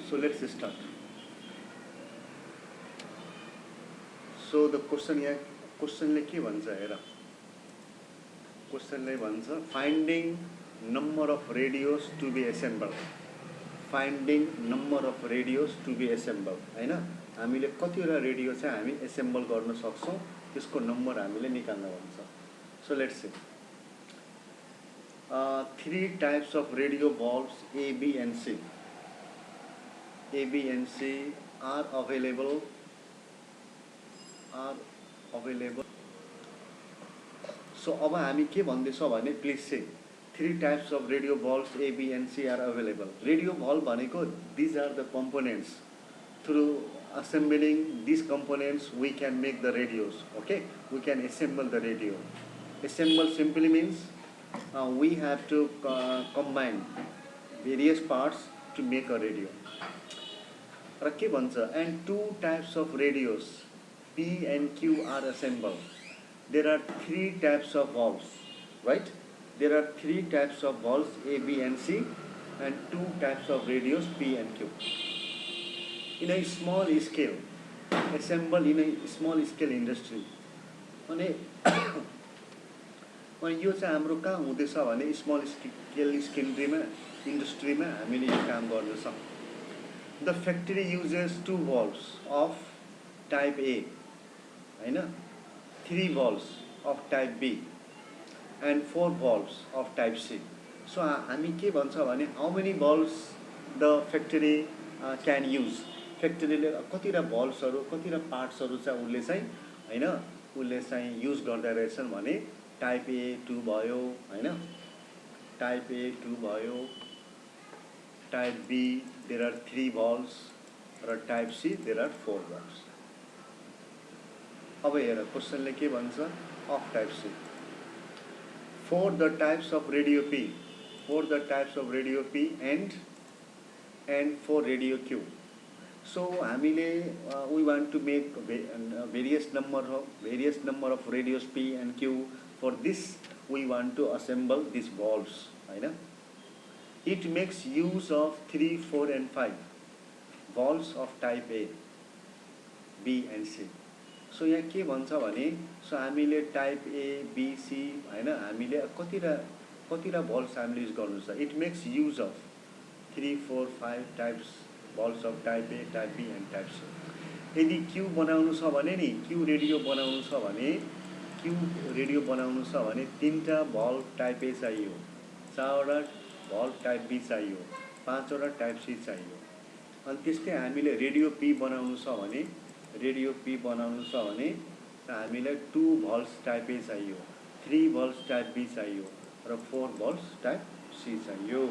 So let's start. So the question here, question के भन्छ हेर. Question भन्छ finding number of radios to be assembled. Finding number of radios to be assembled. हैन? हामीले कतिवटा radio चाहिँ हामी एसेम्बल गर्न सक्छौं त्यसको नम्बर हामीले निकाल्न भन्छ. So let's see. Three types of radio bulbs A, B and C. A, B and C are available. So अब हामी के भन्दैछौं भने please say three types of radio bulbs A, B and C are available. Radio bulb भनेको these are the components. Through assembling these components we can make the radios. Okay, we can assemble the radio. Assemble simply means we have to combine various parts to make a radio. र के भन्छ and two types of radios P and Q are assembled. There are three types of valves, right? There are three types of valves A, B and C and two types of radios P and Q. In a small scale, assembled in a small scale industry. अनि यो चाहिँ हाम्रो कहाँ हुँदैछ भने small scale इन्डस्ट्रीमा हामीले यो काम गर्दैछौँ. The factory uses two valves of type A, हैन, three valves of type B and four valves of type C. So हामी के भन्छ भने how many valves the factory can use. फ्याक्ट्रीले कतिवटा भल्भ्सहरु कतिवटा पार्ट्सहरु चाहिँ उले चाहिँ हैन उले चाहिँ युज गर्दै रहेछन् भने टाइप A 2 भयो हैन, टाइप A 2 भयो, type B there are 3 valves र type C there are 4 valves. अब हेर क्वेशनले के भन्छ of type C. For the types of radio P, for the types of radio P and for radio Q. So हामीले we want to make various number of radios P and Q. For this we want to assemble these valves, हैन. It makes use of 3, 4 and 5 valves of type A, B and C. So यहाँ के भन्छ भने so हामीले type A, B, C हैन हामीले कतिवटा valves हामीले युज गर्नु छ. It makes use of 3, 4, 5 types valves of type A, type B and type C. यदि Q बनाउनु छ भने नि Q रेडियो बनाउनु छ भने तीनटा valve type A चाहियो, चारवटा valve type B चाहियो, पाँचवटा type C चाहियो. अनि त्यस्तै हामीले रेडियो P बनाउनु छ भने हामीलाई 2 valves type A चाहियो, 3 valves type B चाहियो र 4 valves type C चाहियो.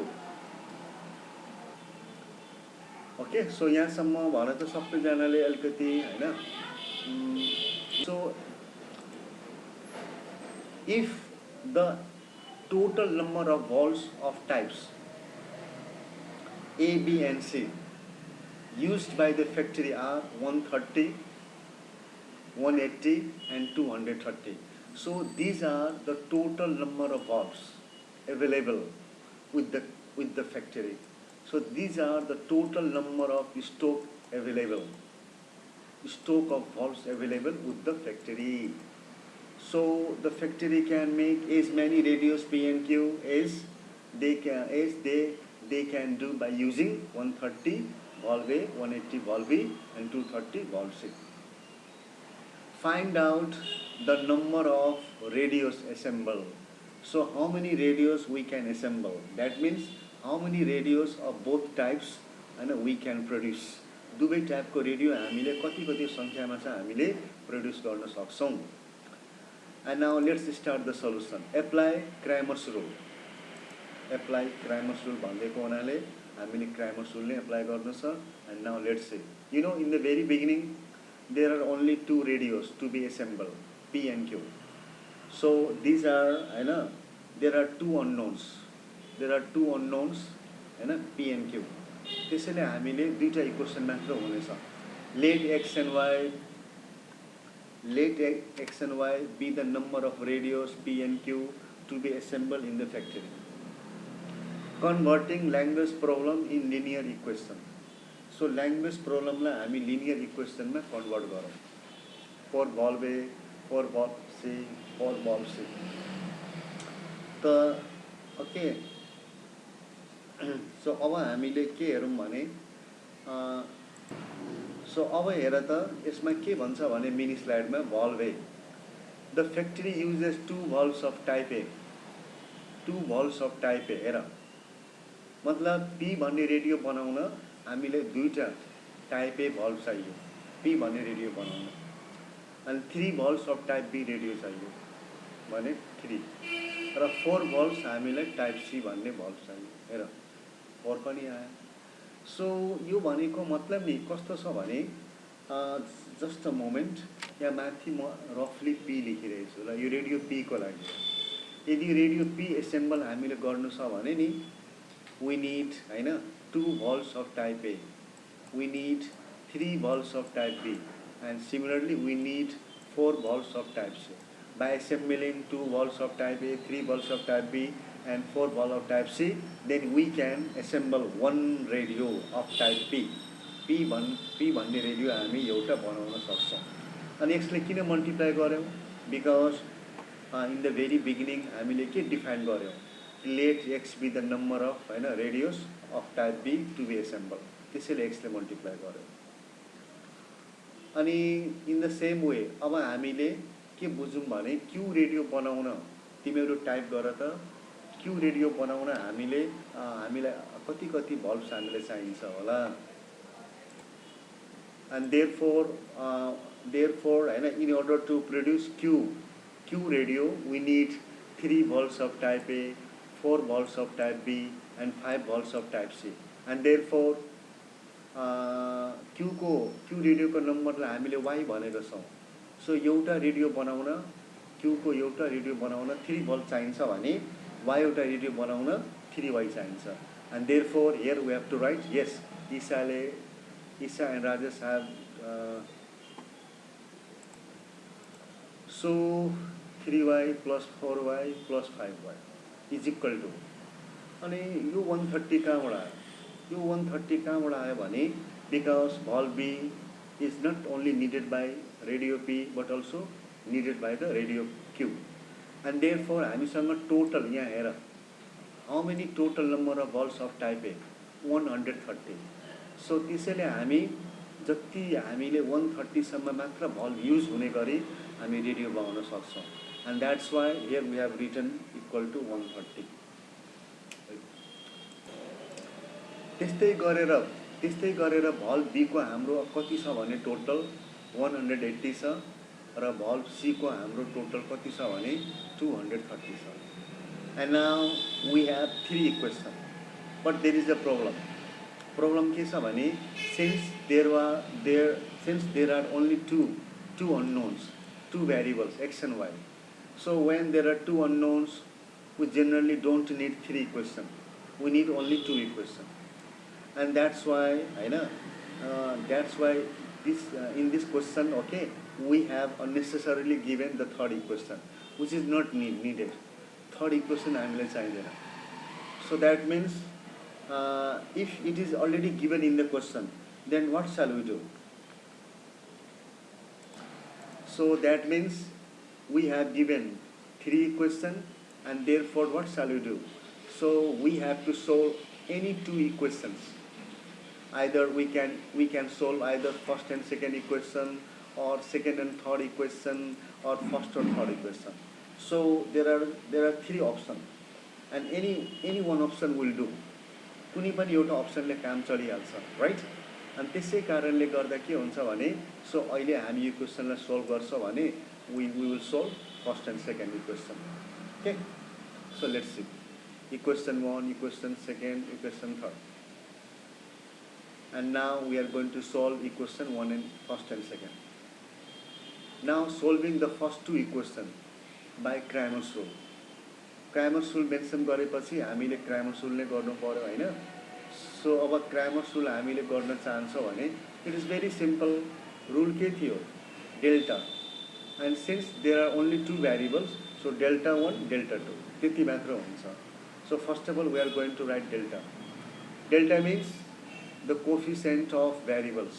Okay, so यहाँसम्म भन त सबैजनाले अलिकति हैन. So if the total number of valves of types A, B and C used by the factory are 130, 180 and 230. So these are the total number of valves available with the factory. So these are the total number of stock of valves available with the factory. So the factory can make as many radios P and Q as they can do by using 130 valve A, 180 valve B and 230 valve C. Find out the number of radios assembled. So how many radios we can assemble? That means how many radios of both types and we can produce. दुवै टाइपको radio हामीले कति संख्यामा चाहिँ हामीले produce गर्न सक्छौं. And now let's start the solution. Apply Cramer's rule. Apply Cramer's rule भनेको हुनाले हामीले Cramer's rule नै apply गर्नु छ. And now let's see. You know, in the very beginning there are only 2 radios to be assembled, P and Q. So these are, हैन, there are 2 unknowns. There are 2 unknowns, हैन, P and Q. त्यसैले हामीले दुईटा equation मात्र हुनेछ. Let x and y be the number of radios P and Q to be assembled in the factory. Converting Lang's problem in linear equation. So language प्रोब्लमलाई हामी linear इक्वेसनमा convert गरौँ for valve A for valve C for valve C त okay so अब हामीले के हेरौँ भने सो अब हेर त यसमा के भन्छ भने मिनी स्लाइडमा valve A the factory uses 2 valves of type A 2 valves of type A हेर मतलब पी भन्ने रेडियो बनाउन हामीले दुईटा टाइप ए भल्भ चाहियो पी भन्ने रेडियो बनाउन अनि 3 valves of type B radio चाहियो भने 3 र 4 भल्भ्स हामीलाई टाइप सी भन्ने भल्भ चाहियो हेर 4 पनि आयो सो यो भनेको मतलब नि कस्तो छ भने जस्ट अ मोमेन्ट यहाँ माथि म रफली पी लेखिरहेको छु र यो रेडियो पी को लागि यदि रेडियो पी एसेम्बल हामीले गर्नु छ भने नि we need हैन 2 valves of type A, we need 3 valves of type B, and similarly we need 4 valves of type C. By assembling 2 valves of type A, 3 valves of type B, and 4 valves of type C, then we can assemble one radio of type P. P भन्ने radio हामी एउटा बनाउन सक्छौं अनि यसले किन multiply गर्यौं because in the very beginning हामीले के डिफाइन गर्यौं let x be the number of radios of type B to be assembled त्यसैले x ले मल्टिप्लाई गर्यो अनि इन द सेम वे अब हामीले के बुझौं भने क्यू रेडियो बनाउन तिमीहरु टाइप गर त क्यू रेडियो बनाउन हामीलाई कति कति भल्भ्स हामीले चाहिन्छ होला and therefore in order to produce Q radio we need 3 valves of type A 4 valves of type B and 5 valves of type C and therefore Q radio को नम्बरलाई हामीले y भनेका छौं सो एउटा रेडियो बनाउन Q को एउटा radio बनाउन 3 valve चाहिन्छ भने y एउटा रेडियो बनाउन 3y चाहिन्छ and therefore here we have to write yes Isha and Rajesh have so 3y plus 4y plus 5y is equal to अनि यो 130 कहाँबाट आयो यो 130 कहाँबाट आयो भने because valve B is not only needed by radio P but also needed by the radio Q and therefore हामीसँग total यहाँ हेर how many total number of valves of type A 130 so त्यसैले हामी जति हामीले 130 सम्म मात्र valve युज हुने गरी हामी रेडियो बनाउन सक्छौं and that's why here we have written equal to 130 त्यस्तै गरेर भल्भ बी को हाम्रो कति छ भने टोटल 180 छ र भल्भ सी को हाम्रो टोटल कति छ भने 230 छ and now we have 3 equations but there is a problem के छ भने since there are only two unknowns 2 variables x and y so when there are 2 unknowns we generally don't need 3 equations we need only 2 equations and that's why this in this question okay we have unnecessarily given the third equation which is not needed third equation हामीले चाहिदैन so that means if it is already given in the question then what shall we do so that means we have given 3 equations and therefore what shall we do so we have to solve any 2 equations either we can solve either first and second equation or second and third equation or first or third equation so there are 3 options and any one option will do कुनै पनि एउटा अप्सनले काम चलिहाल्छ right अनि त्यसै कारणले गर्दा के हुन्छ भने सो अहिले हामी यो क्वेशनलाई सोल्भ गर्छौं भने we will solve first and second equation okay so let's see equation 1 equation 2 equation 3 and now we are going to solve equation 1 and first and second now solving the first 2 equations by Cramer's rule mention गरेपछि हामीले Cramer's rule ले गर्नु पर्यो हैन so अब Cramer's rule हामीले गर्न चाहन्छौं भने it is very simple rule के थियो delta and since there are only 2 variables so delta 1 delta 2 त्यति मात्र हुन्छ so first of all we are going to write delta means the coefficient of variables.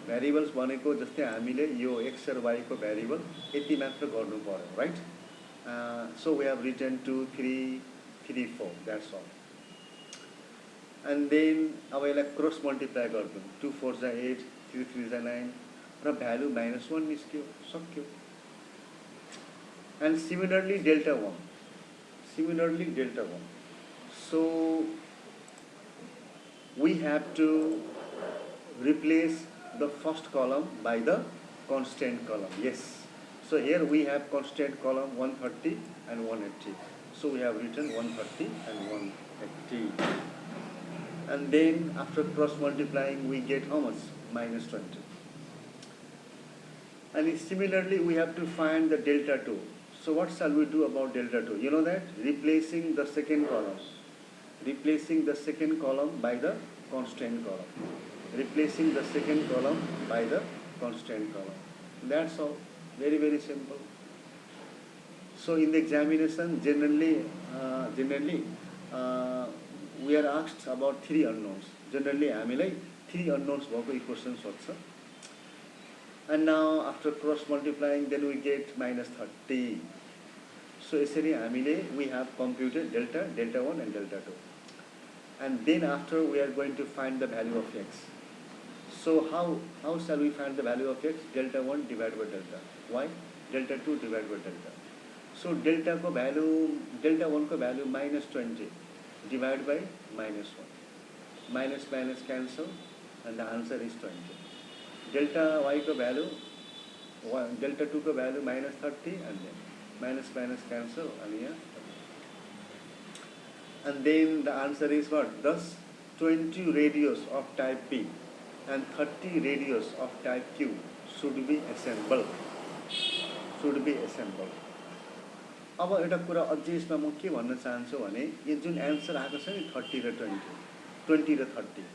Variables भनेको जस्तै हामीले यो x र y को variable यति मात्र गर्नु पर्यो, right? So we have written 2, 3, 3, 4, that's all. And then अब यसलाई क्रस मल्टिप्लाई गर्छौं 2 4 जा 8 3 3 जा 9 र भ्यालु -1 निस्क्यो, सक्यो. And similarly delta 1. So we have to replace the first column by the constant column. Yes. So here we have constant column 130 and 180. So we have written 130 and 180. And then after cross multiplying we get how much? -20. And similarly we have to find the delta 2. So what shall we do about delta 2? You know that? Replacing the second column by the constant column. Replacing the second column by the constant column. That's all. Very, very simple. So in the examination, generally we are asked about 3 unknowns. Generally, हामीलाई 3 unknowns भएको equation सोध्छ. And now after cross multiplying, then we get -30. So यसरी हामीले we have computed delta 1 and delta 2. And then after we are going to find the value of x. So how shall we find the value of x? Delta 1 divided by delta. Why? Delta 2 divided by delta. So delta 1 को value -20 divided by -1. Minus cancel and the answer is 20. Delta y को value, delta 2 को value -30 and then minus cancel and here. And then the answer is what? Thus 20 radios of type P and 30 radios of type Q should be assembled. अब एउटा कुरा अझै यसमा म के भन्न चाहन्छु भने यो जुन आन्सर आएको छ नि 30 र 20 र 30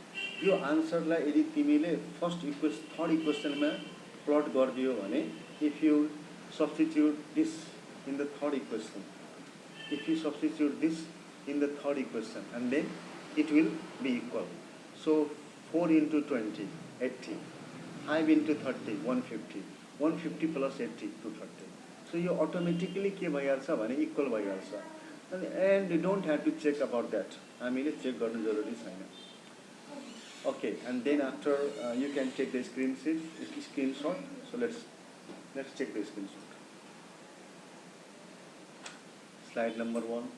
यो आन्सरलाई यदि तिमीले थर्ड इक्वेसनमा प्लट गरिदियो भने if you substitute this in the third equation and then it will be equal. So 4 into 20 80, 5 into 30 150, 150 plus 80 230. So you automatically के भइहाल्छ भने इक्वल भइहाल्छ. And you don't have to check about that. हामीले check गर्नु जरुरी छैन. Okay, and then after you can take the screenshot. So let's check the screenshot. Slide number 1.